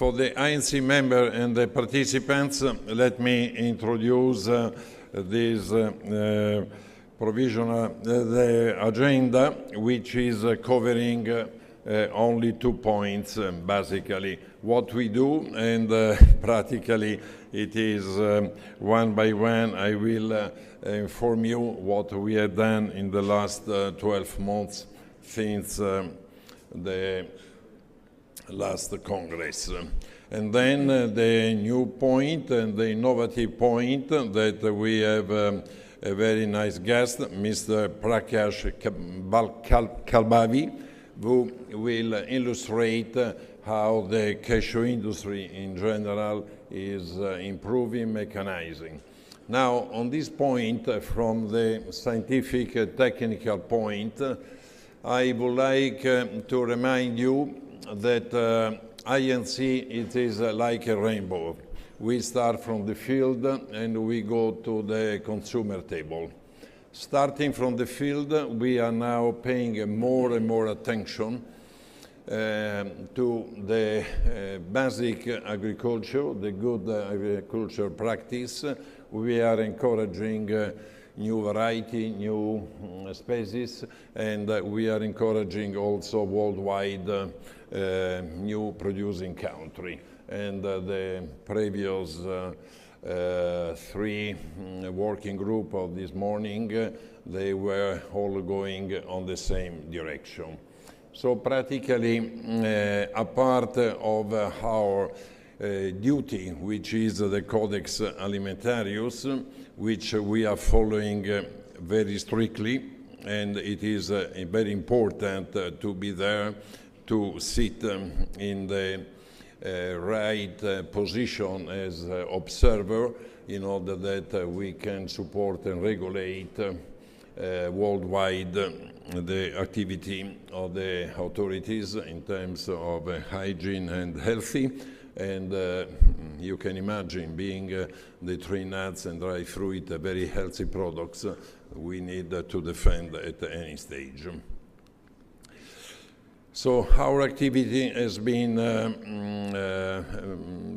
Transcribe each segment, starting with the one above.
For the INC member and the participants, let me introduce this provisional the agenda, which is covering only 2 points, basically. What we do, and practically it is one by one. I will inform you what we have done in the last 12 months since the last Congress. And then the new point and the innovative point that we have a very nice guest, Mr. Prakash Kalbavi, who will illustrate how the cashew industry in general is improving mechanizing. Now, on this point, from the scientific technical point, I would like to remind you that INC, it is like a rainbow. We start from the field and we go to the consumer table. Starting from the field, we are now paying more and more attention to the basic agriculture, the good agriculture practice. We are encouraging new variety, new species, and we are encouraging also worldwide new producing country. And the previous three working group of this morning, they were all going on the same direction. So practically, a part of our duty, which is the Codex Alimentarius, which we are following very strictly, and it is very important to be there, to sit in the right position as observer in order that we can support and regulate worldwide the activity of the authorities in terms of hygiene and healthy. And you can imagine, being the tree nuts and dry fruit very healthy products, we need to defend at any stage. So our activity has been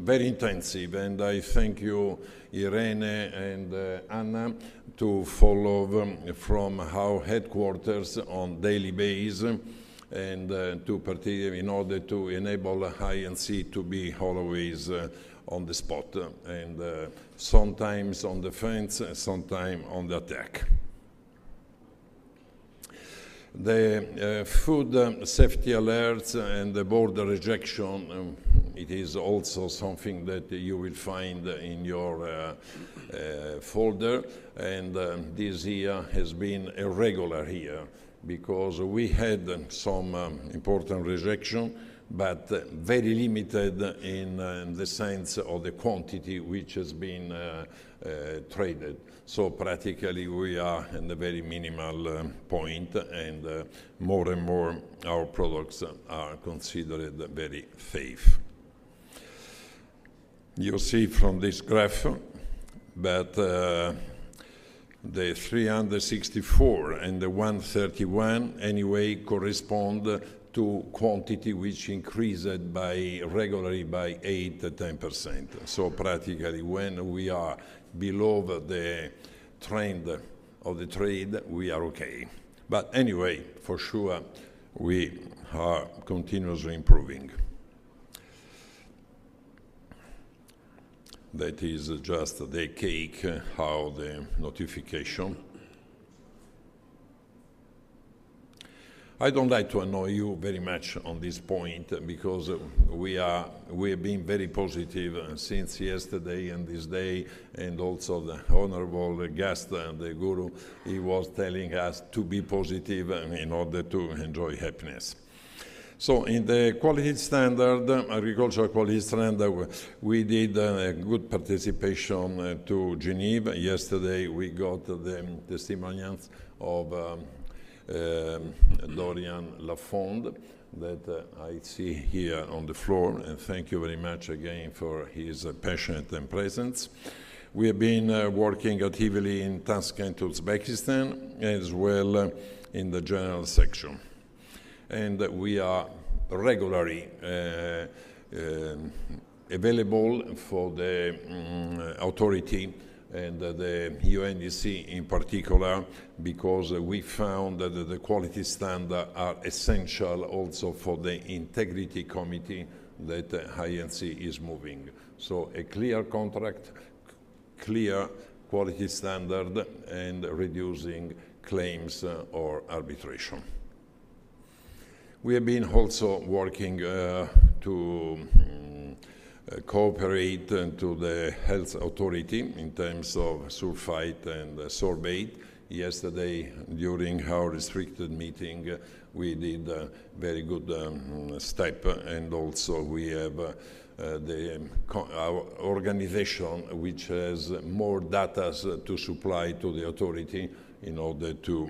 very intensive, and I thank you, Irene and Anna, to follow from our headquarters on daily basis, and in order to enable INC to be always on the spot, and sometimes on the fence, sometimes on the attack. The food safety alerts and the border rejection, it is also something that you will find in your folder, and this year has been a regular year because we had some important rejection, but very limited in the sense of the quantity which has been traded. So practically we are in a very minimal point, and more and more our products are considered very safe. You see from this graph, but the 364 and the 131 anyway correspond to quantity which increased regularly by 8 to 10%. So practically when we are below the trend of the trade, we are okay. But anyway, for sure, we are continuously improving. That is just the cake, how the notification. I don't like to annoy you very much on this point because we have been very positive since yesterday and this day, and also the honorable guest, the guru, he was telling us to be positive in order to enjoy happiness. So in the quality standard, agricultural quality standard, we did a good participation to Geneva. Yesterday we got the testimonials of Dorian Lafond that I see here on the floor, and thank you very much again for his passion and presence. We have been working actively in Tashkent, Uzbekistan, as well in the general section. And we are regularly available for the authority and the UNDC in particular, because we found that the quality standards are essential also for the integrity committee that INC is moving. So a clear contract, clear quality standard, and reducing claims or arbitration. We have been also working to cooperate to the health authority in terms of sulfite and sorbate. Yesterday, during our restricted meeting, we did a very good step, and also we have our organization which has more data to supply to the authority in order to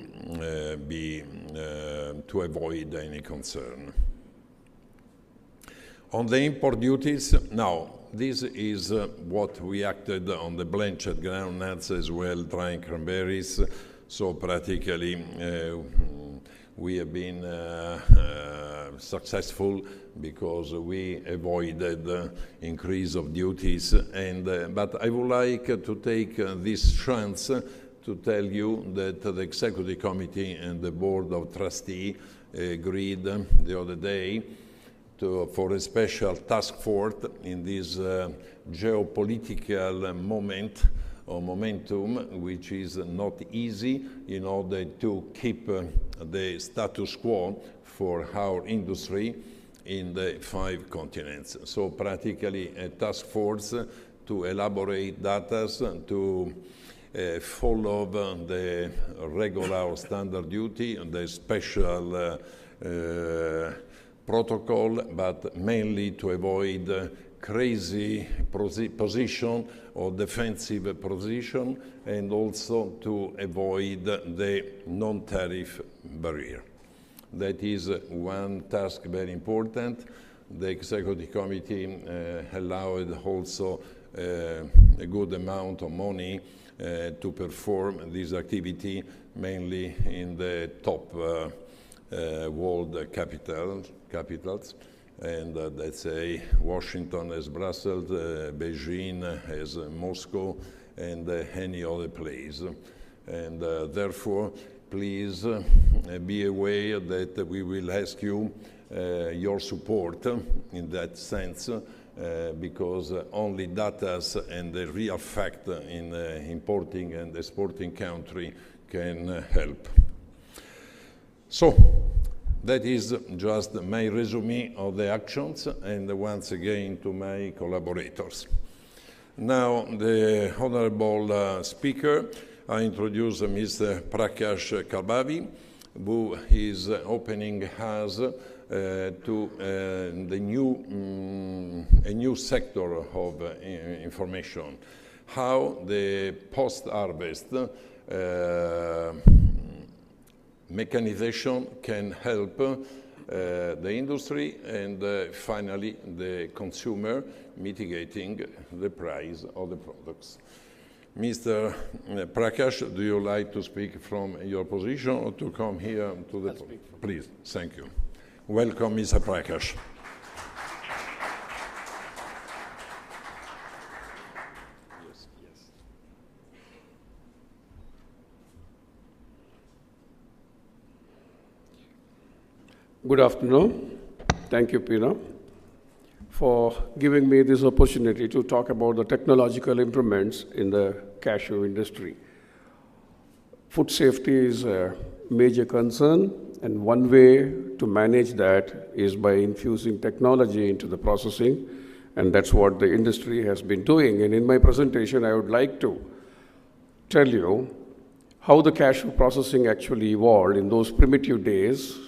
avoid any concern. On the import duties, now, this is what we acted on the blanched groundnuts as well, drying cranberries. So practically, we have been successful because we avoided increase of duties. But I would like to take this chance to tell you that the Executive Committee and the Board of Trustees agreed the other day for a special task force in this geopolitical moment or momentum, which is not easy, in order to keep the status quo for our industry in the 5 continents. So practically a task force to elaborate data, to follow the regular standard duty and the special protocol, but mainly to avoid crazy position or defensive position, and also to avoid the non-tariff barrier. That is one task very important. The Executive Committee allowed also a good amount of money to perform this activity, mainly in the top world capitals, and let's say Washington as Brussels, Beijing as Moscow, and any other place. And therefore, please be aware that we will ask you your support in that sense, because only data and the real fact in importing and exporting country can help. So, that is just my resume of the actions, and once again to my collaborators. Now, the honorable speaker, I introduce Mr. Prakash Kalbavi, who is opening us to a new sector of information, how the post-harvest mechanization can help the industry and finally the consumer, mitigating the price of the products. Mr. Prakash, do you like to speak from your position or to come here to the podium? Please, thank you. Welcome, Mr. Prakash. Good afternoon. Thank you, Pino, for giving me this opportunity to talk about the technological improvements in the cashew industry. Food safety is a major concern, and one way to manage that is by infusing technology into the processing, and that's what the industry has been doing. And in my presentation, I would like to tell you how the cashew processing actually evolved in those primitive days,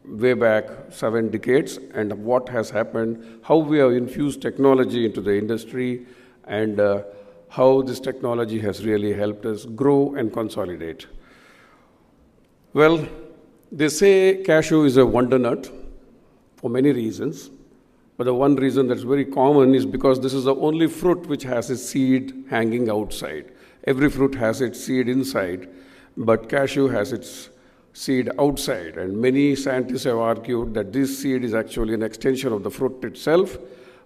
way back 7 decades, and what has happened, how we have infused technology into the industry, and how this technology has really helped us grow and consolidate. Well, they say cashew is a wonder nut for many reasons, but the one reason that's very common is because this is the only fruit which has its seed hanging outside. Every fruit has its seed inside, but cashew has its seed outside. And many scientists have argued that this seed is actually an extension of the fruit itself.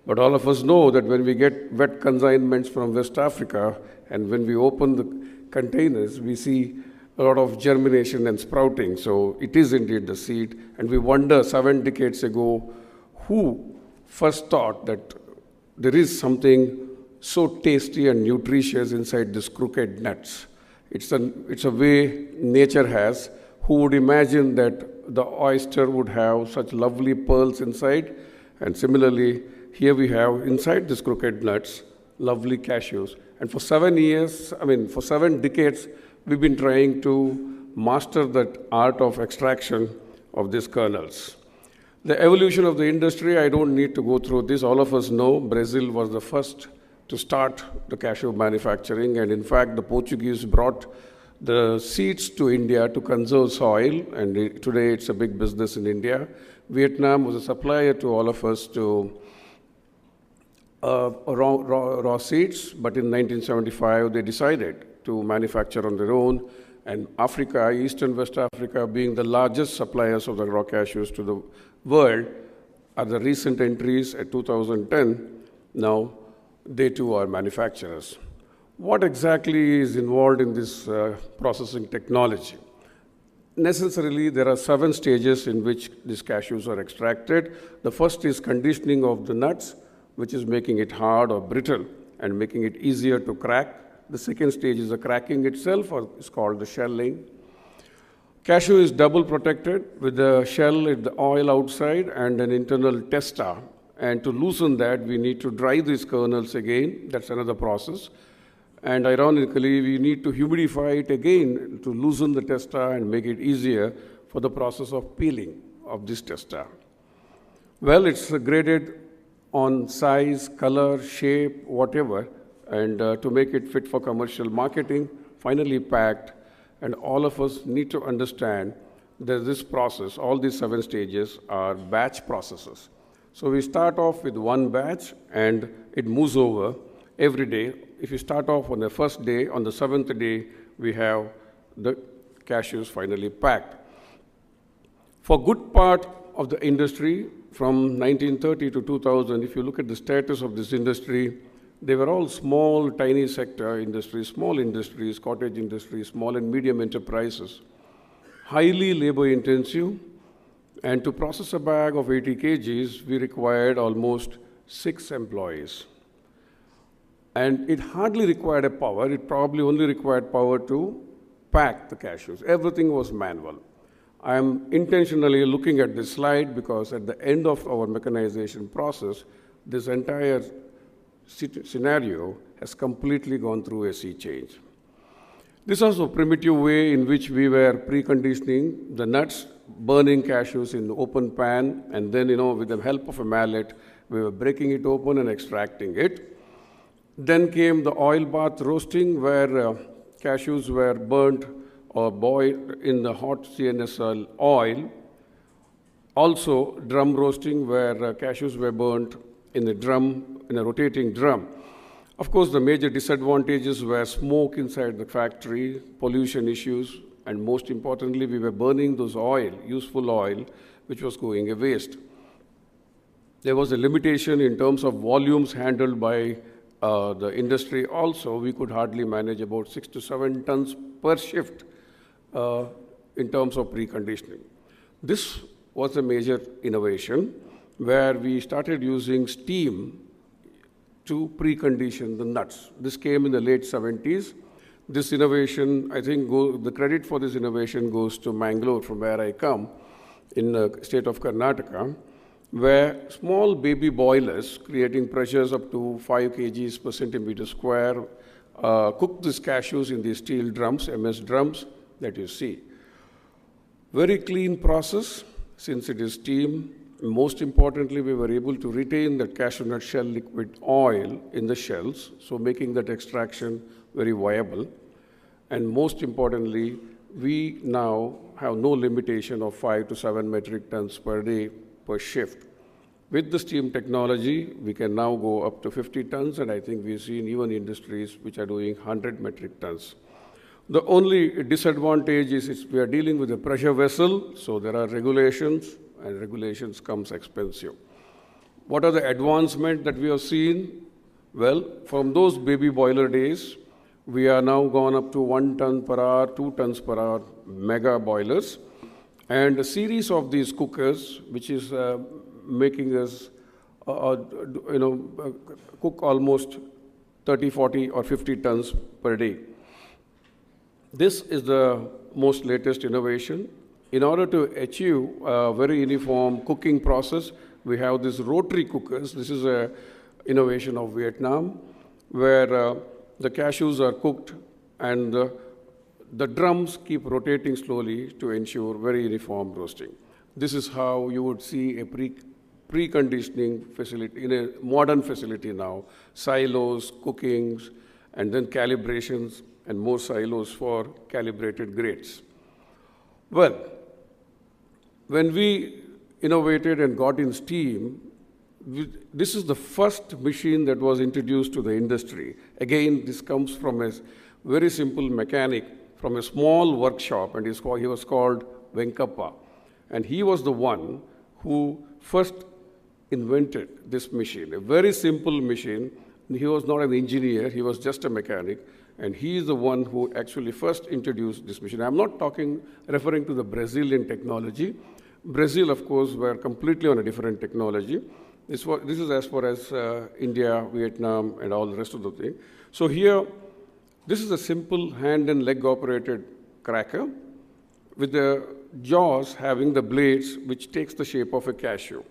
But all of us know that when we get wet consignments from West Africa, and when we open the containers, we see a lot of germination and sprouting. So it is indeed the seed. And we wonder 7 decades ago, who first thought that there is something so tasty and nutritious inside these crooked nuts. It's a way nature has. Who would imagine that the oyster would have such lovely pearls inside? And similarly, here we have inside these crooked nuts, lovely cashews. And for 7 decades, we've been trying to master that art of extraction of these kernels. The evolution of the industry, I don't need to go through this. All of us know Brazil was the first to start the cashew manufacturing. And in fact, the Portuguese brought the seeds to India to conserve soil. And today it's a big business in India. Vietnam was a supplier to all of us to raw seeds. But in 1975, they decided to manufacture on their own. And Africa, East and West Africa, being the largest suppliers of the raw cashews to the world, are the recent entries at 2010. Now, they too are manufacturers. What exactly is involved in this processing technology? Necessarily, there are 7 stages in which these cashews are extracted. The first is conditioning of the nuts, which is making it hard or brittle and making it easier to crack. The second stage is the cracking itself, or it's called the shelling. Cashew is double protected with the shell, the oil outside, and an internal testa. And to loosen that, we need to dry these kernels again. That's another process. And ironically, we need to humidify it again to loosen the testa and make it easier for the process of peeling of this testa. Well, it's graded on size, color, shape, whatever, and to make it fit for commercial marketing, finally packed. And all of us need to understand that this process, all these 7 stages, are batch processes. So we start off with 1 batch, and it moves over every day. If you start off on the first day, on the 7th day, we have the cashews finally packed. For good part of the industry, from 1930 to 2000, if you look at the status of this industry, they were all small, tiny sector industries, small industries, cottage industries, small and medium enterprises, highly labor intensive. And to process a bag of 80 kgs, we required almost 6 employees. And it hardly required a power. It probably only required power to pack the cashews. Everything was manual. I am intentionally looking at this slide because at the end of our mechanization process, this entire scenario has completely gone through a sea change. This was a primitive way in which we were preconditioning the nuts, burning cashews in the open pan, and then, with the help of a mallet, we were breaking it open and extracting it. Then came the oil bath roasting, where cashews were burnt or boiled in the hot CNSL oil. Also, drum roasting, where cashews were burnt in a rotating drum. Of course, the major disadvantages were smoke inside the factory, pollution issues, and most importantly, we were burning those useful oil, which was going a waste. There was a limitation in terms of volumes handled by the industry. Also, we could hardly manage about 6 to 7 tons per shift in terms of preconditioning. This was a major innovation where we started using steam to precondition the nuts. This came in the late 70s. This innovation, I think the credit for this innovation goes to Mangalore, from where I come, in the state of Karnataka, where small baby boilers creating pressures up to 5 kgs per centimeter square cook these cashews in these steel drums, MS drums that you see. Very clean process since it is steam. Most importantly, we were able to retain that cashew nut shell liquid oil in the shells, so making that extraction very viable. And most importantly, we now have no limitation of 5 to 7 metric tons per day per shift. With the steam technology, we can now go up to 50 tons, and I think we've seen even industries which are doing 100 metric tons. The only disadvantage is we are dealing with a pressure vessel, so there are regulations, and regulations comes expensive. What are the advancements that we have seen? Well, from those baby boiler days, we are now gone up to 1 ton per hour, 2 tons per hour mega boilers, and a series of these cookers, which is making us cook almost 30, 40, or 50 tons per day. This is the most latest innovation. In order to achieve a very uniform cooking process, we have these rotary cookers. This is an innovation of Vietnam, where the cashews are cooked and the drums keep rotating slowly to ensure very uniform roasting. This is how you would see a preconditioning facility in a modern facility now, silos, cookings, and then calibrations, and more silos for calibrated grades. Well, when we innovated and got in steam, this is the first machine that was introduced to the industry. Again, this comes from a very simple mechanic from a small workshop, and he was called Venkappa. And he was the one who first invented this machine, a very simple machine. He was not an engineer, he was just a mechanic, and he is the one who actually first introduced this machine. I'm not referring to the Brazilian technology. Brazil, of course, were completely on a different technology. This is as far as India, Vietnam, and all the rest of the thing. So here, this is a simple hand and leg operated cracker with the jaws having the blades which takes the shape of a cashew.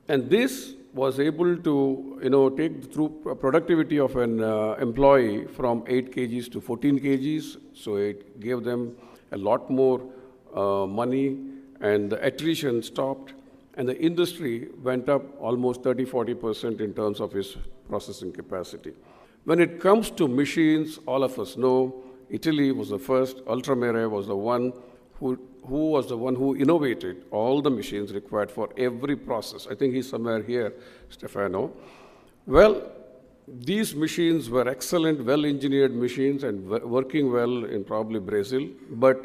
And this was able to take through productivity of an employee from 8 kgs to 14 kgs. So it gave them a lot more money, and the attrition stopped, and the industry went up almost 30–40% in terms of its processing capacity. When it comes to machines, all of us know Italy was the first. Ultramare was the one who innovated all the machines required for every process. I think he's somewhere here, Stefano. Well, these machines were excellent, well-engineered machines and working well in probably Brazil, but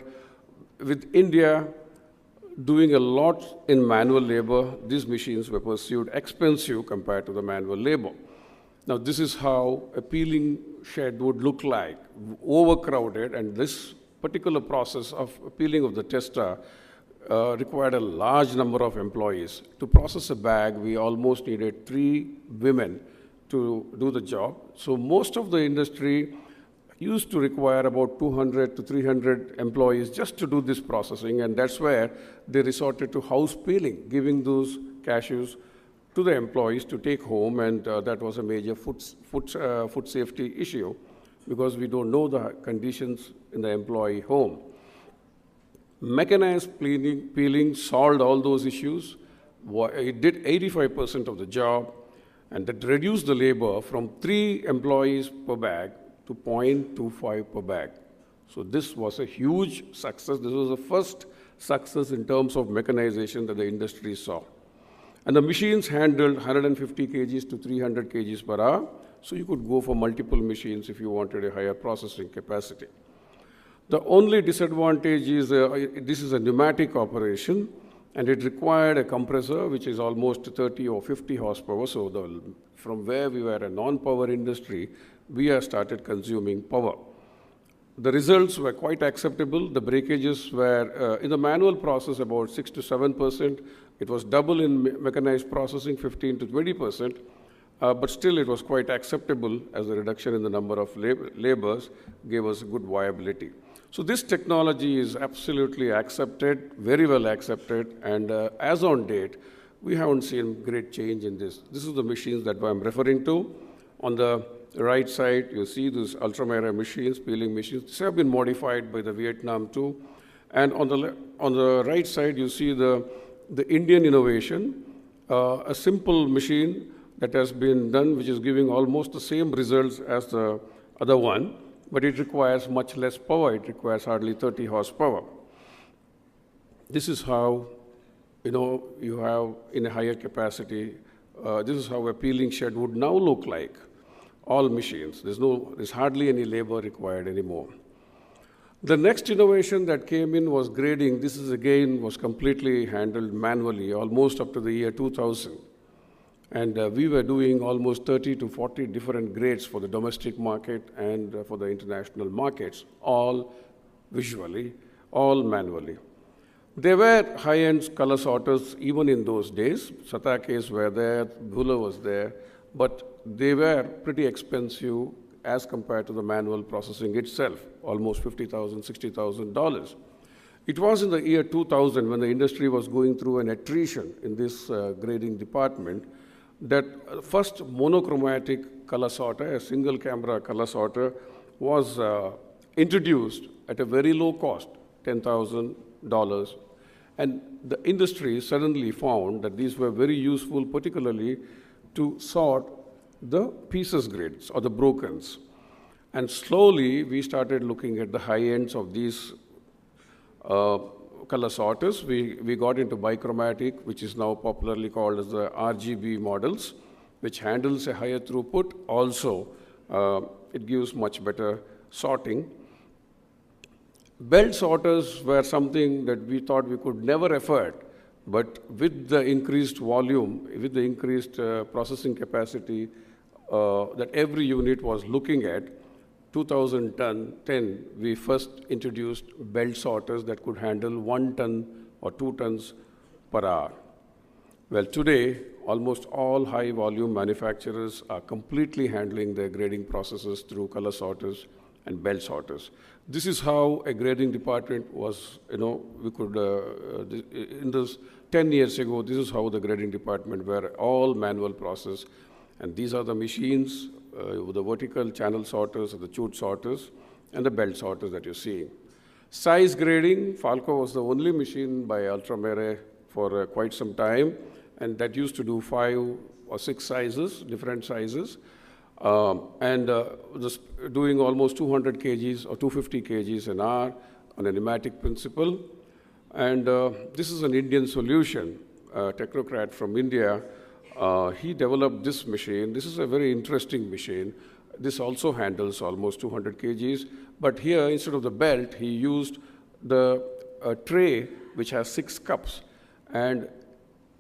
with India doing a lot in manual labor, these machines were perceived expensive compared to the manual labor. Now, this is how a peeling shed would look like, overcrowded, and this particular process of peeling of the testa required a large number of employees. To process a bag, we almost needed 3 women to do the job. So most of the industry used to require about 200 to 300 employees just to do this processing, and that's where they resorted to house peeling, giving those cashews to the employees to take home, and that was a major food safety issue because we don't know the conditions in the employee home. Mechanized peeling solved all those issues. It did 85% of the job, and that reduced the labor from 3 employees per bag to 0.25 per bag. So this was a huge success. This was the first success in terms of mechanization that the industry saw. And the machines handled 150 kgs to 300 kgs per hour, so you could go for multiple machines if you wanted a higher processing capacity. The only disadvantage is this is a pneumatic operation, and it required a compressor, which is almost 30 or 50 horsepower. So from where we were a non-power industry, we have started consuming power. The results were quite acceptable. The breakages were, in the manual process, about 6 to 7%. It was double in mechanized processing, 15 to 20%. But still, it was quite acceptable as a reduction in the number of labors gave us good viability. So this technology is absolutely accepted, very well accepted, and as on date, we haven't seen great change in this. This is the machines that I'm referring to. On the right side, you see these Ultramare machines, peeling machines. These have been modified by the Vietnam too. And on the right side, you see the Indian innovation, a simple machine that has been done, which is giving almost the same results as the other one, but it requires much less power. It requires hardly 30 horsepower. This is how, you have in a higher capacity, this is how a peeling shed would now look like. all machines. There's hardly any labor required anymore. The next innovation that came in was grading. This is again was completely handled manually, almost up to the year 2000. And we were doing almost 30 to 40 different grades for the domestic market and for the international markets, all visually, all manually. There were high-end color sorters even in those days. Satakes were there, Buller was there, but they were pretty expensive as compared to the manual processing itself, almost $50,000, $60,000. It was in the year 2000 when the industry was going through an attrition in this grading department that first monochromatic color sorter, a single camera color sorter, was introduced at a very low cost, $10,000. And the industry suddenly found that these were very useful, particularly to sort the pieces grids or the brokens. And slowly we started looking at the high ends of these color sorters. We got into bichromatic, which is now popularly called as the RGB models, which handles a higher throughput. Also, it gives much better sorting. Belt sorters were something that we thought we could never afford, but with the increased volume, with the increased processing capacity that every unit was looking at, 2010, we first introduced belt sorters that could handle 1 ton or 2 tons per hour. Well, today, almost all high-volume manufacturers are completely handling their grading processes through color sorters and belt sorters. This is how a grading department was, we could, in this 10 years ago, this is how the grading department were all manual process. And these are the machines, the vertical channel sorters, the chute sorters, and the belt sorters that you're seeing. Size grading, Falco was the only machine by Ultramere for quite some time, and that used to do 5 or 6 sizes, different sizes, doing almost 200 kgs or 250 kgs an hour on a pneumatic principle. And this is an Indian solution, a technocrat from India. He developed this machine. This is a very interesting machine. This also handles almost 200 kgs. But here, instead of the belt, he used the tray, which has 6 cups. And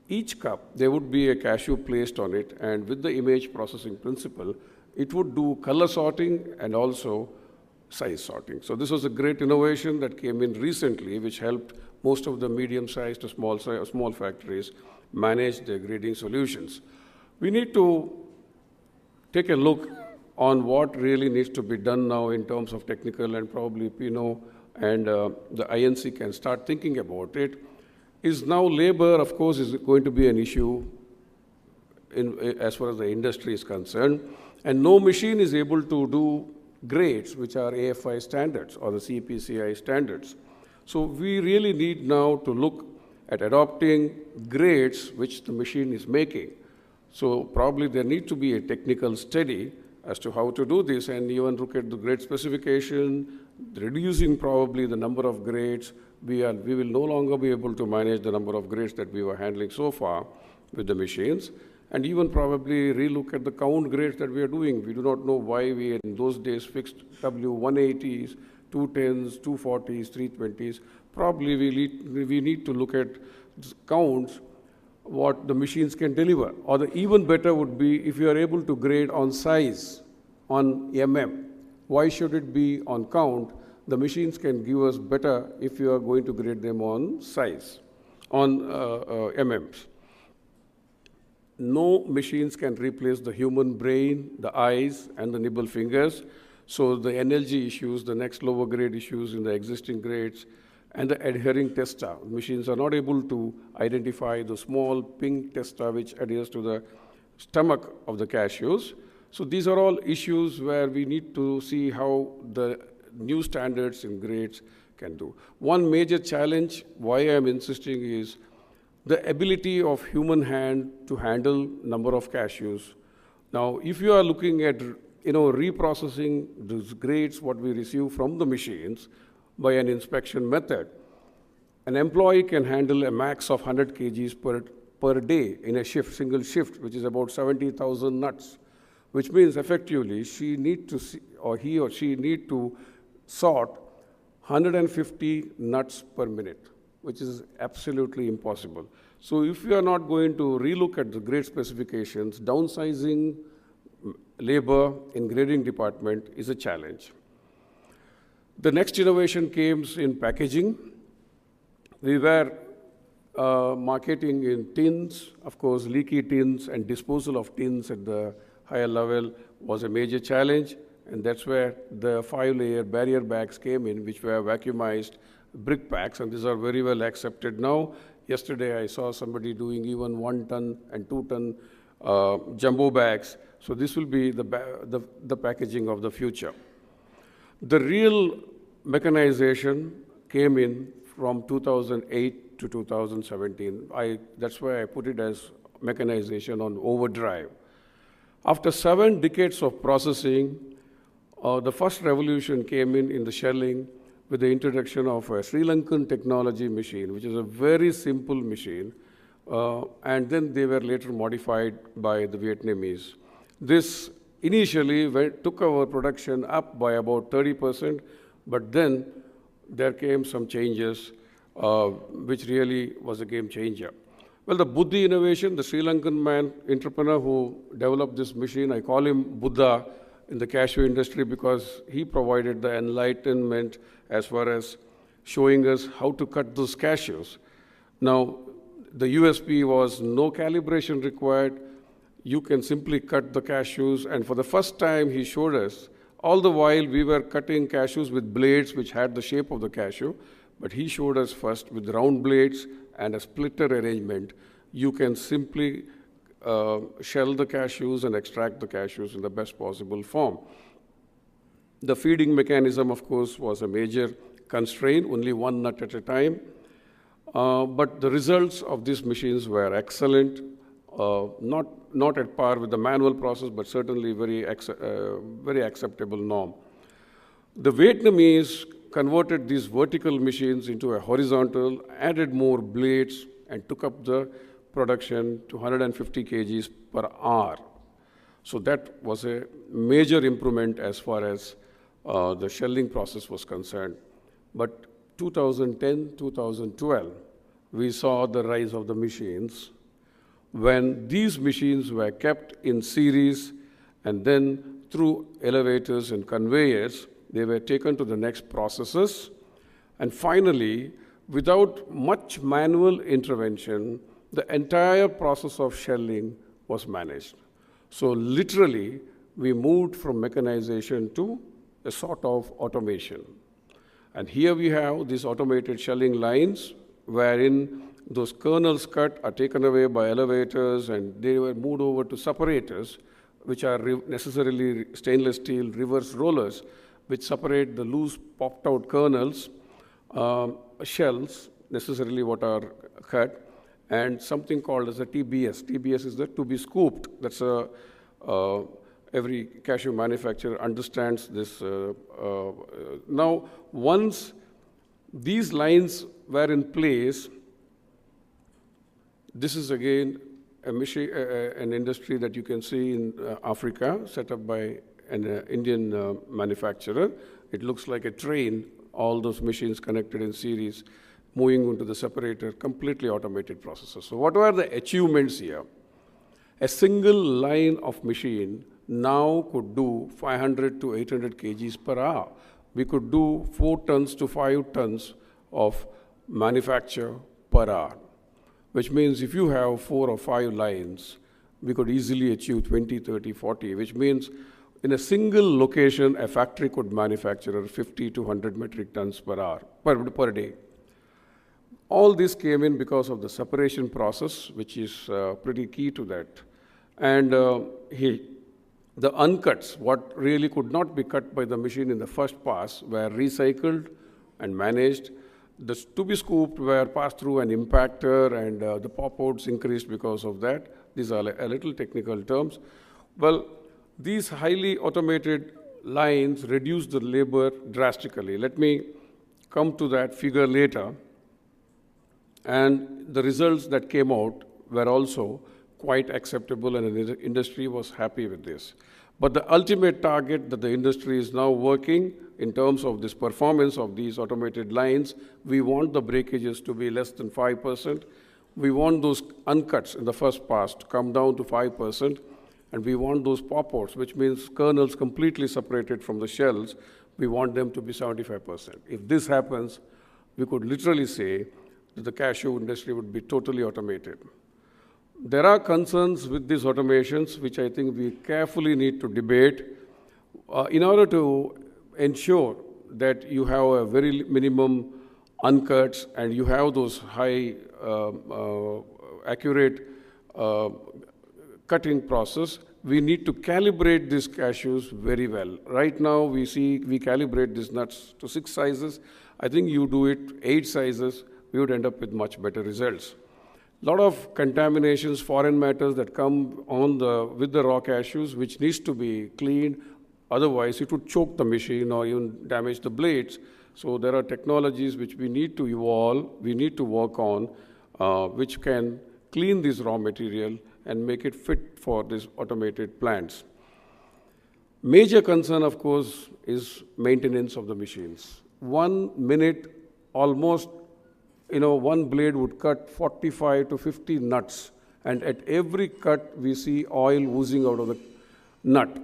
each cup, there would be a cashew placed on it. And with the image processing principle, it would do color sorting and also size sorting. So this was a great innovation that came in recently, which helped most of the medium-sized to small factories manage their grading solutions. We need to take a look on what really needs to be done now in terms of technical, and probably Pino and the INC can start thinking about it. Is now labor, of course, is going to be an issue as far as the industry is concerned. And no machine is able to do grades which are AFI standards or the CPCI standards. So we really need now to look at adopting grades which the machine is making. So probably there needs to be a technical study as to how to do this, and even look at the grade specification, reducing probably the number of grades. We will no longer be able to manage the number of grades that we were handling so far with the machines, and even probably relook at the count grades that we are doing. We do not know why we in those days fixed W180s, 210s, 240s, 320s. Probably we need to look at counts, what the machines can deliver. Or the even better would be if you are able to grade on size, on mm. Why should it be on count? The machines can give us better if you are going to grade them on size, on MMs. No machines can replace the human brain, the eyes, and the nibble fingers. So the NLG issues, the next lower grade issues in the existing grades, and the adhering testa. Machines are not able to identify the small pink testa which adheres to the stomach of the cashews. So these are all issues where we need to see how the new standards in grades can do. One major challenge, why I'm insisting, is the ability of human hand to handle number of cashews. Now, if you are looking at reprocessing those grades, what we receive from the machines by an inspection method, an employee can handle a max of 100 kgs per day in a shift, single shift, which is about 70,000 nuts. which means effectively she need to see, or he or she need to sort 150 nuts per minute, which is absolutely impossible. So if you are not going to relook at the grade specifications, downsizing labor in grading department is a challenge. The next innovation came in packaging. We were marketing in tins. Of course, leaky tins and disposal of tins at the higher level was a major challenge, and that's where the 5-layer barrier bags came in, which were vacuumized brick packs, and these are very well accepted now. Yesterday, I saw somebody doing even 1 ton and 2 ton jumbo bags. So this will be the packaging of the future. The real mechanization came in from 2008 to 2017. That's why I put it as mechanization on overdrive. After 7 decades of processing, the first revolution came in the shelling with the introduction of a Sri Lankan technology machine, which is a very simple machine, and then they were later modified by the Vietnamese. This initially took our production up by about 30%, but then there came some changes, which really was a game changer. Well, the Buddhi innovation, the Sri Lankan man, entrepreneur who developed this machine, I call him Buddha in the cashew industry because he provided the enlightenment as far as showing us how to cut those cashews. Now, the USP was no calibration required. You can simply cut the cashews, and for the first time he showed us, all the while we were cutting cashews with blades which had the shape of the cashew, but he showed us first with round blades and a splitter arrangement, you can simply shell the cashews and extract the cashews in the best possible form. The feeding mechanism, of course, was a major constraint, only 1 nut at a time. But the results of these machines were excellent, not at par with the manual process, but certainly very acceptable norm. The Vietnamese converted these vertical machines into a horizontal, added more blades, and took up the production to 150 kgs per hour. So that was a major improvement as far as the shelling process was concerned. But 2010, 2012, we saw the rise of the machines when these machines were kept in series, and then through elevators and conveyors, they were taken to the next processes. And finally, without much manual intervention, the entire process of shelling was managed. So literally, we moved from mechanization to a sort of automation. And here we have these automated shelling lines wherein those kernels cut are taken away by elevators and they were moved over to separators, which are necessarily stainless steel reverse rollers, which separate the loose popped out kernels, shells, necessarily what are cut, and something called as a TBS. TBS is the to be scooped. That's every cashew manufacturer understands this. Now, once these lines were in place, this is again an industry that you can see in Africa, set up by an Indian manufacturer. It looks like a train, all those machines connected in series, moving into the separator, completely automated processes. So what were the achievements here? A single line of machine now could do 500 to 800 kgs per hour. We could do 4 tons to 5 tons of manufacture per hour, which means if you have 4 or 5 lines, we could easily achieve 20, 30, 40, which means in a single location, a factory could manufacture 50 to 100 metric tons per hour, per day. All this came in because of the separation process, which is pretty key to that. And the uncuts, what really could not be cut by the machine in the first pass, were recycled and managed. The to be scooped were passed through an impactor, and the pop-outs increased because of that. These are a little technical terms. Well, these highly automated lines reduced the labor drastically. Let me come to that figure later. And the results that came out were also quite acceptable, and the industry was happy with this. But the ultimate target that the industry is now working in terms of this performance of these automated lines, we want the breakages to be less than 5%. We want those uncuts in the first pass to come down to 5%. And we want those pop-outs, which means kernels completely separated from the shells, we want them to be 75%. If this happens, we could literally say that the cashew industry would be totally automated. There are concerns with these automations, which I think we carefully need to debate in order to ensure that you have a very minimum uncuts and you have those high accurate cutting process. We need to calibrate these cashews very well. Right now, we calibrate these nuts to 6 sizes. I think you do it 8 sizes, we would end up with much better results. A lot of contaminations, foreign matters that come on with the raw cashews, which needs to be cleaned. Otherwise, it would choke the machine or even damage the blades. So there are technologies which we need to evolve, we need to work on, which can clean this raw material and make it fit for these automated plants. Major concern, of course, is maintenance of the machines. 1 minute, almost, one blade would cut 45 to 50 nuts, and at every cut, we see oil oozing out of the nut.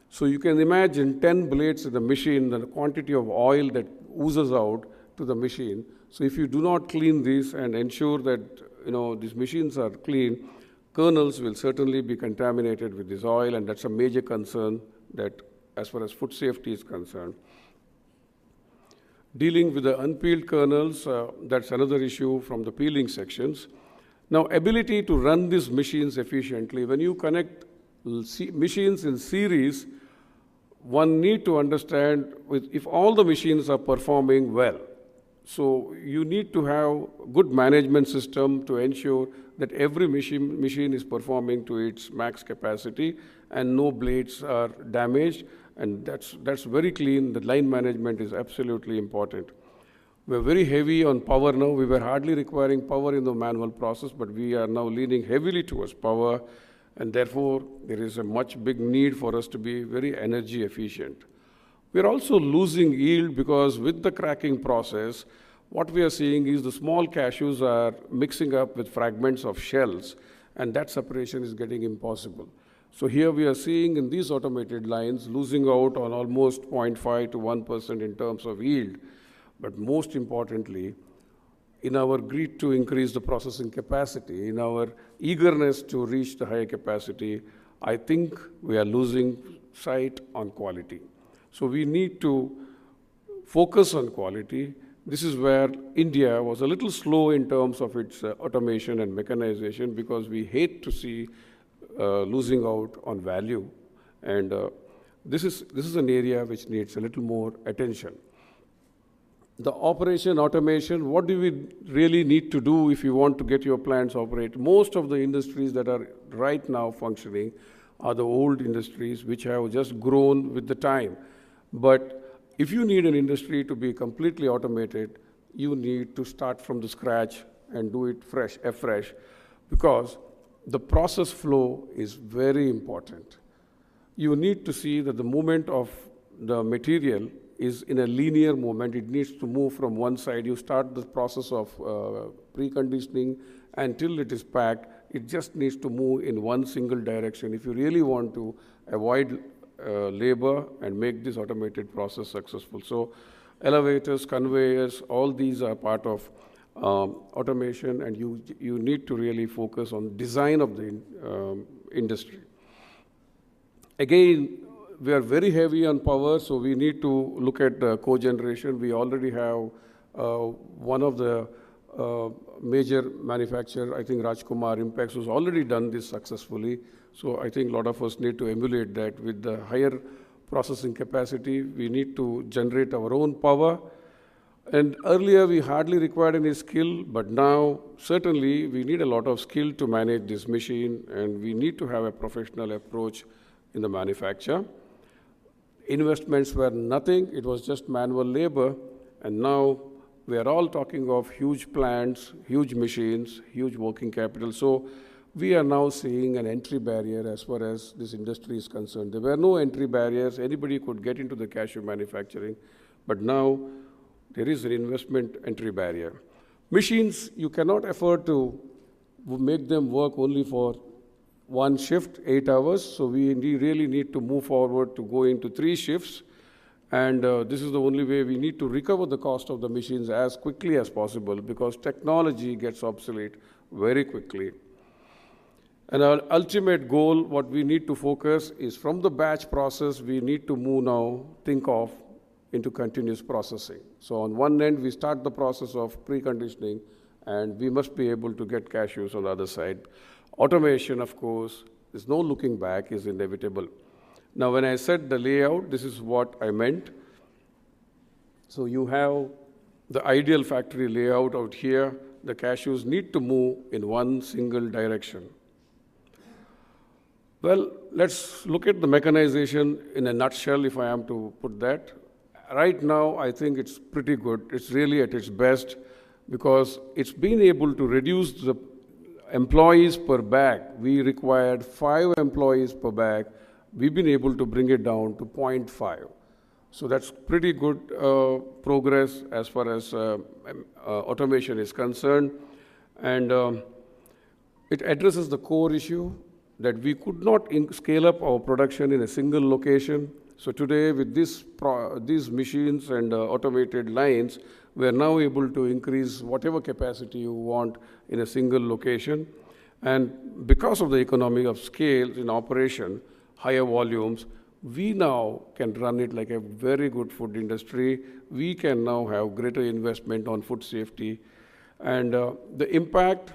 So you can imagine 10 blades in the machine, the quantity of oil that oozes out to the machine. So if you do not clean this and ensure that these machines are clean, kernels will certainly be contaminated with this oil, and that's a major concern that as far as food safety is concerned. Dealing with the unpeeled kernels, that's another issue from the peeling sections. Now, ability to run these machines efficiently. When you connect machines in series, one need to understand if all the machines are performing well. So you need to have good management system to ensure that every machine is performing to its max capacity and no blades are damaged, and that's very clean. The line management is absolutely important. We're very heavy on power now. We were hardly requiring power in the manual process, but we are now leaning heavily towards power, and therefore there is a much big need for us to be very energy efficient. We're also losing yield because with the cracking process, what we are seeing is the small cashews are mixing up with fragments of shells, and that separation is getting impossible. So here we are seeing in these automated lines losing out on almost 0.5 to 1% in terms of yield. But most importantly, in our greed to increase the processing capacity, in our eagerness to reach the higher capacity, I think we are losing sight on quality. So we need to focus on quality. This is where India was a little slow in terms of its automation and mechanization, because we hate to see losing out on value. And this is an area which needs a little more attention. The operation automation, what do we really need to do if you want to get your plants operate? Most of the industries that are right now functioning are the old industries which have just grown with the time. But if you need an industry to be completely automated, you need to start from the scratch and do it afresh, because the process flow is very important. You need to see that the movement of the material is in a linear movement. It needs to move from one side. You start the process of preconditioning until it is packed. It just needs to move in one single direction if you really want to avoid labor and make this automated process successful. So elevators, conveyors, all these are part of automation, and you need to really focus on design of the industry. Again, we are very heavy on power, so we need to look at cogeneration. We already have one of the major manufacturer, I think Rajkumar Impex, who's already done this successfully. So I think a lot of us need to emulate that. With the higher processing capacity, we need to generate our own power. And earlier, we hardly required any skill, but now, certainly, we need a lot of skill to manage this machine, and we need to have a professional approach in the manufacture. Investments were nothing. It was just manual labor, and now we are all talking of huge plants, huge machines, huge working capital. So we are now seeing an entry barrier as far as this industry is concerned. There were no entry barriers. Anybody could get into the cashew manufacturing, but now there is an investment entry barrier. Machines, you cannot afford to make them work only for one shift, 8 hours, so we really need to move forward to go into 3 shifts, and this is the only way. We need to recover the cost of the machines as quickly as possible because technology gets obsolete very quickly. And our ultimate goal, what we need to focus is from the batch process, we need to move now, think of, into continuous processing. So on one end, we start the process of preconditioning, and we must be able to get cashews on the other side. Automation, of course, there's no looking back, is inevitable. Now, when I said the layout, this is what I meant. So you have the ideal factory layout out here. The cashews need to move in one single direction. Well, let's look at the mechanization in a nutshell, if I am to put that. Right now, I think it's pretty good. It's really at its best because it's been able to reduce the employees per bag. We required 5 employees per bag. We've been able to bring it down to 0.5. So that's pretty good progress as far as automation is concerned. And it addresses the core issue that we could not scale up our production in a single location. So today, with these machines and automated lines, we are now able to increase whatever capacity you want in a single location. And because of the economy of scale in operation, higher volumes, we now can run it like a very good food industry. We can now have greater investment on food safety. And the impact,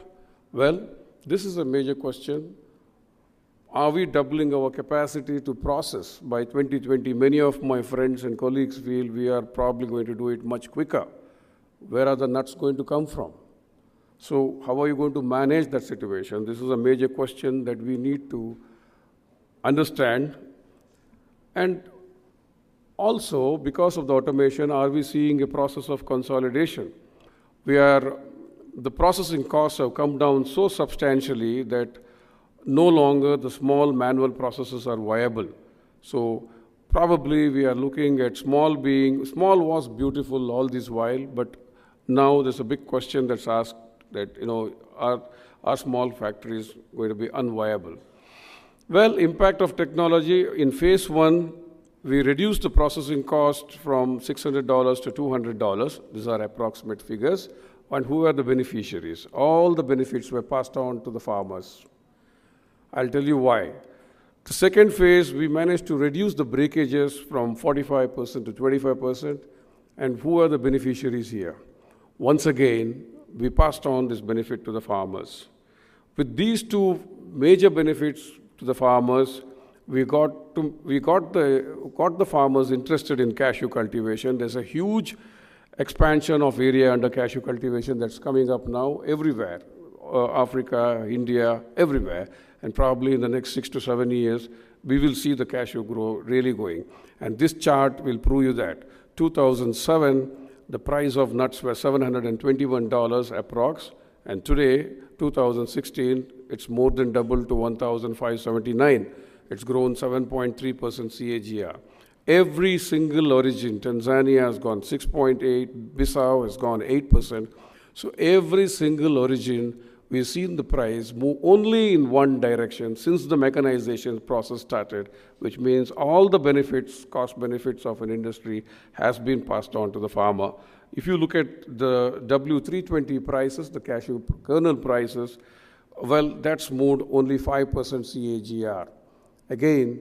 well, this is a major question. Are we doubling our capacity to process by 2020? Many of my friends and colleagues feel we are probably going to do it much quicker. Where are the nuts going to come from? So how are you going to manage that situation? This is a major question that we need to understand. And also, because of the automation, are we seeing a process of consolidation? The processing costs have come down so substantially that no longer the small manual processes are viable. So probably we are looking at small was beautiful all this while, but now there's a big question that's asked that, are small factories going to be unviable? Well, impact of technology, in phase 1, we reduced the processing cost from $600 to $200. These are approximate figures. And who are the beneficiaries? All the benefits were passed on to the farmers. I'll tell you why. The second phase, we managed to reduce the breakages from 45% to 25%. And who are the beneficiaries here? Once again, we passed on this benefit to the farmers. With these 2 major benefits to the farmers, we got the farmers interested in cashew cultivation. There's a huge expansion of area under cashew cultivation that's coming up now everywhere, Africa, India, everywhere. And probably in the next 6 to 7 years, we will see the cashew grow really going. And this chart will prove you that. 2007, the price of nuts were $721 approx. And today, 2016, it's more than doubled to $1,579. It's grown 7.3% CAGR. Every single origin, Tanzania has gone 6.8, Bissau has gone 8%. So every single origin, we've seen the price move only in one direction since the mechanization process started, which means all the benefits, cost benefits of an industry has been passed on to the farmer. If you look at the W320 prices, the cashew kernel prices, well, that's moved only 5% CAGR. Again,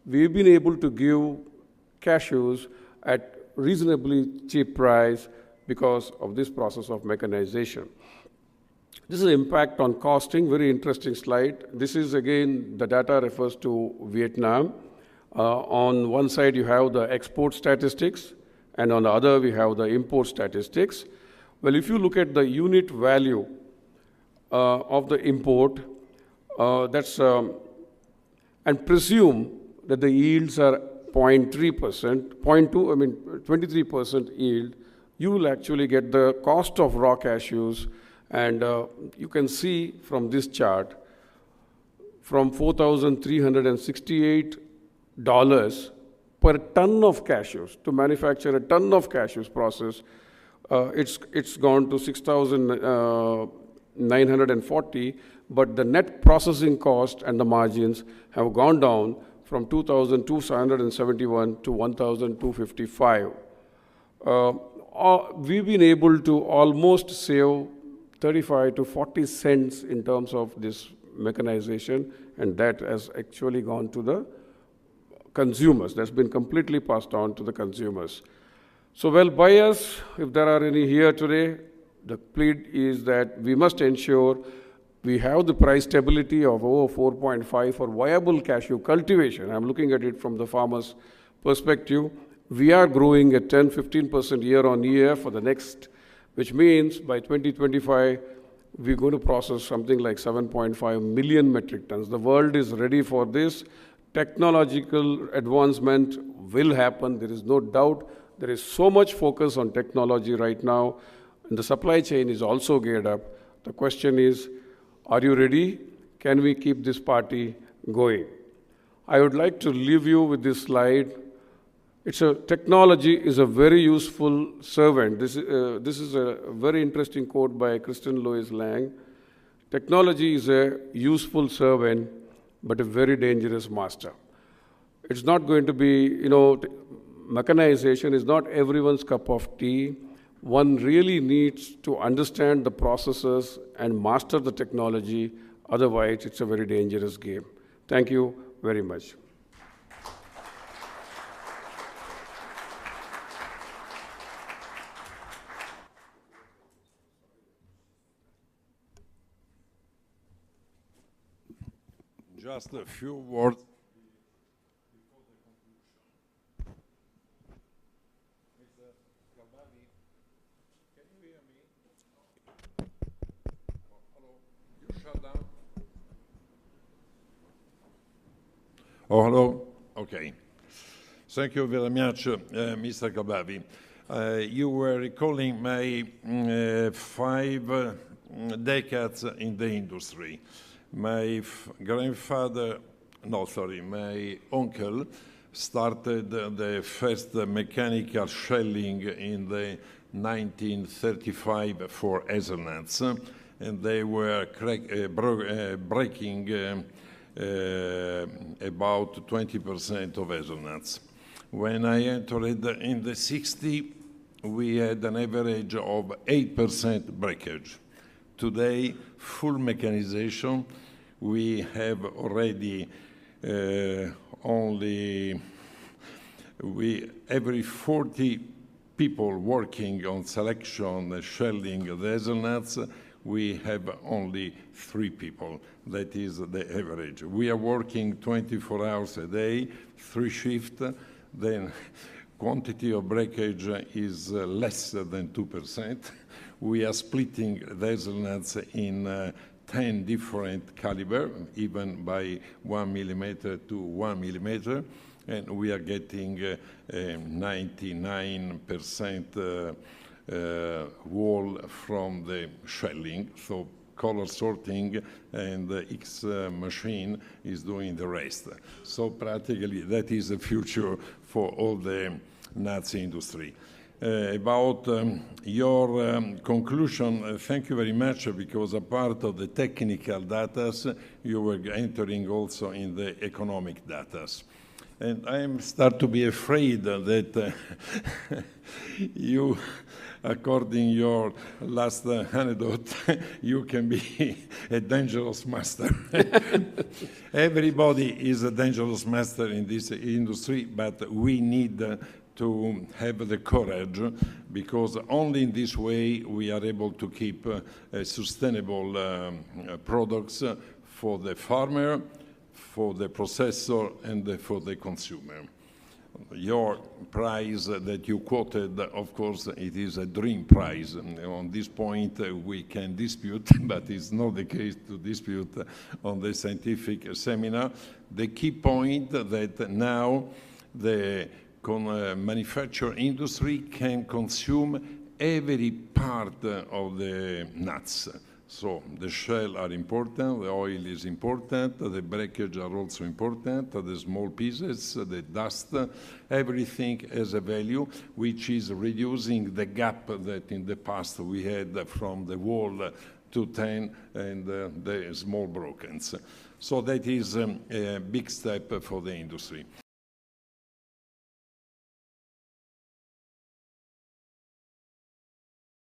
we've been able to give cashews at reasonably cheap price because of this process of mechanization. This is impact on costing, very interesting slide. This is, again, the data refers to Vietnam. On one side, you have the export statistics, and on the other, we have the import statistics. Well, if you look at the unit value of the import, and presume that the yields are 0.3%, 23% yield, you will actually get the cost of raw cashews. And you can see from this chart from $4,368 per ton of cashews. To manufacture a ton of cashews process, it's gone to 6,940, but the net processing cost and the margins have gone down from 2,271 to 1,255. We've been able to almost save 35 to 40 cents in terms of this mechanization, and that has actually gone to the consumers. That's been completely passed on to the consumers. So, well, buyers, if there are any here today, the plea is that we must ensure we have the price stability of over 4.5 for viable cashew cultivation. I'm looking at it from the farmer's perspective. We are growing at 10-15% year on year for the next, which means by 2025, we're going to process something like 7.5 million metric tons. The world is ready for this. Technological advancement will happen. There is no doubt. There is so much focus on technology right now, and the supply chain is also geared up. The question is, are you ready? Can we keep this party going? I would like to leave you with this slide. Technology is a very useful servant. This is a very interesting quote by Kristen Louise Lang. Technology is a useful servant, but a very dangerous master. It's not going to be, mechanization is not everyone's cup of tea. One really needs to understand the processes and master the technology. Otherwise, it's a very dangerous game. Thank you very much. Just a few words. Oh, hello? Okay. Thank you very much, Mr. Khabavi. You were recalling my 5 decades in the industry. My uncle started the first mechanical shelling in the 1935 for hazelnuts, and they were breaking about 20% of hazelnuts. When I entered in the 60s, we had an average of 8% breakage. Today, full mechanization, we have already every 40 people working on selection, shelling the hazelnuts, we have only 3 people. That is the average. We are working 24 hours a day, 3 shifts, then quantity of breakage is less than 2%. We are splitting the hazelnuts in 10 different caliber, even by 1 millimeter to 1 millimeter, and we are getting 99% wool from the shelling. So color sorting and X machine is doing the rest. So practically that is the future for all the nuts industry. About your conclusion, thank you very much, because a part of the technical data, you were entering also in the economic data. And I am start to be afraid that you, according your last anecdote, you can be a dangerous master. Everybody is a dangerous master in this industry, but we need to have the courage, because only in this way we are able to keep sustainable products for the farmer, for the processor, and for the consumer. Your price that you quoted, of course, it is a dream price. On this point, we can dispute, but it's not the case to dispute on the scientific seminar. The key point that now the manufacturing industry can consume every part of the nuts. So the shell are important, the oil is important, the breakage are also important, the small pieces, the dust, everything has a value which is reducing the gap that in the past we had from the wall to 10 and the small brokens. So that is a big step for the industry.